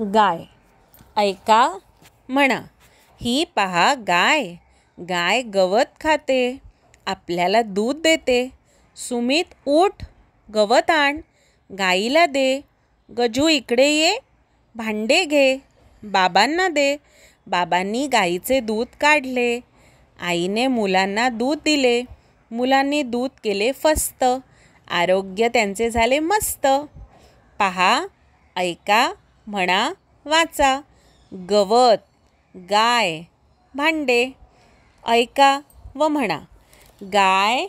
गाय. ऐका म्हणा, ही पहा गाय. गाय गवत खाते, आपल्याला दूध देते. सुमित उठ, गवत आण, गाईला दे. गजू इकडे ये, भांडे घे, बाबांना दे. बाबांनी गाईचे दूध काढले. आईने मुलांना दूध दिले. मुलांनी दूध केले फस्त. आरोग्य त्यांचे झाले मस्त. पहा, ऐका, म्हणा, वाचा. गवत, गाय, भांडे. ऐका व म्हणा. गाय,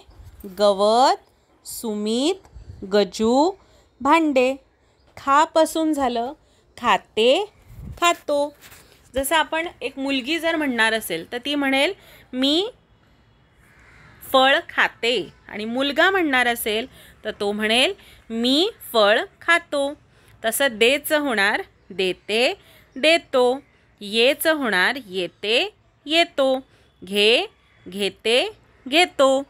गवत, सुमित, गजू, भांडे. खापासून झालं खाते, खातो. जसं आपण एक मुलगी जर म्हणणार असेल तर ती म्हणेल मी फळ खाते. आणि मुलगा म्हणणार असेल तर तो म्हणेल मी फळ खातो. तसं देचं होणार देते, देतो. येचं होणार येते, येतो. घे, घेते, घेतो.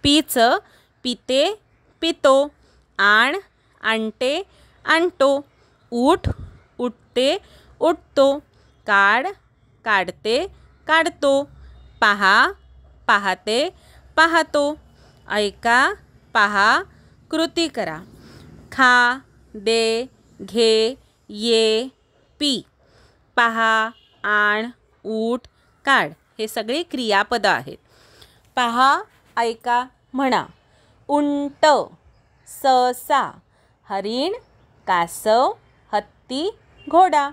पीचं पिते, पितो. आण, आणते, आणतो. उठ, उठते, उठतो. काढ, काढते, काढतो. पहा, पाहते, पाहतो. ऐका, पहा, कृती करा. खा, दे, घे, ये, पी. पहा, आण, उठ, काढ हे सगळे क्रियापदं आहेत. पहा, ऐका, म्हणा. उंट, ससा, हरिण, कासव, हत्ती, घोडा.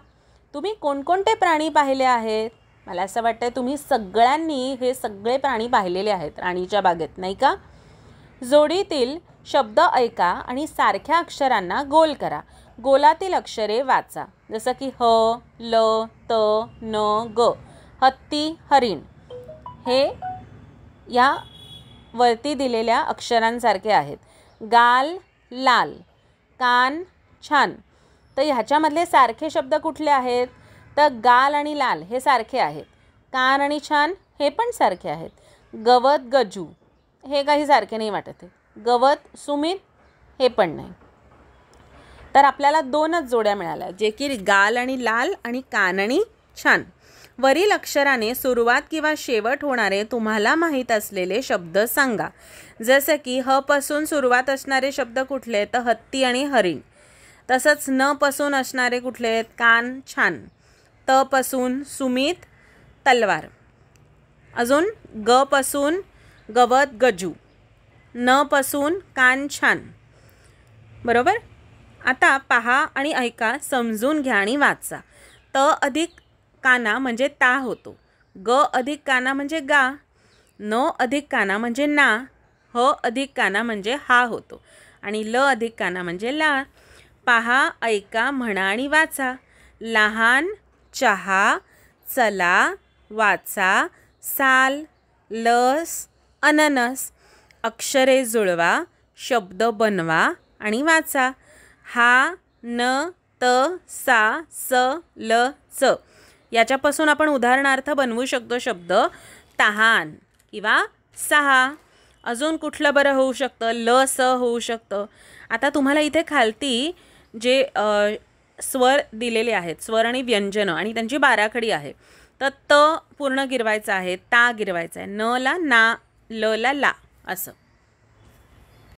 तुम्ही कोणकोणते प्राणी पाहिले आहेत? मला असं वाटतं तुम्ही सगळ्यांनी हे सगळे प्राणी पाहिलेले आहेत राणीच्या बागेत, नाही का? जोडीतील शब्द ऐका आणि सारख्या अक्षरांना गोल करा. गोलातील अक्षरे वाचा. जसं की ह, ल, त, न, ग. हत्ती, हरिण हे या वरती दिलेल्या अक्षरांसारखे आहेत. गाल, लाल, कान, छान. तर ह्याच्यामधले सारखे शब्द कुठले आहेत? तर गाल आणि लाल हे सारखे आहेत. कान आणि छान हे पण सारखे आहेत. गवत, गजू हे काही सारखे नाही वाटत आहे. गवत, सुमित हे पण नाही. तर आपल्याला 2च जोड्या मिळाल्या, जे की गाल आणि लाल आणि कान आणि छान. वरील अक्षराने सुरुवात किंवा शेवट होणारे तुम्हाला माहीत असलेले शब्द सांगा. जसं की ह पासून सुरुवात असणारे शब्द कुठले? तर हत्ती आणि हरिण. तसंच न पासून असणारे कुठले आहेत? कान, छान. त पासून सुमित, तलवार. अजून ग पासून गवत, गजू. न पासून कान, छान. बरोबर. आता पहा आणि ऐका, समजून घ्या आणि वाचा. त अधिक काना म्हणजे ता होतो. ग अधिक काना म्हणजे गा. न अधिक काना म्हणजे ना. ह अधिक काना म्हणजे हा होतो. आणि ल अधिक काना म्हणजे ला. पहा, ऐका, म्हणा आणि वाचा. लहान, चहा, चला, वाचा, साल, लस, अननस. अक्षरे जुळवा, शब्द बनवा आणि वाचा. हा, न, त, सा, स, ल, च. याच्यापासून आपण उदाहरणार्थ बनवू शकतो शब्द तहान किंवा सहा. अजून कुठलं बरं होऊ शकतं? ल, स होऊ शकतं. आता तुम्हाला इथे खालती जे स्वर दिलेले आहेत, स्वर आणि व्यंजनं, आणि त्यांची बाराखडी आहे. तर त पूर्ण गिरवायचं आहे, ता गिरवायचा आहे, न ला ना, ल ला ला असं.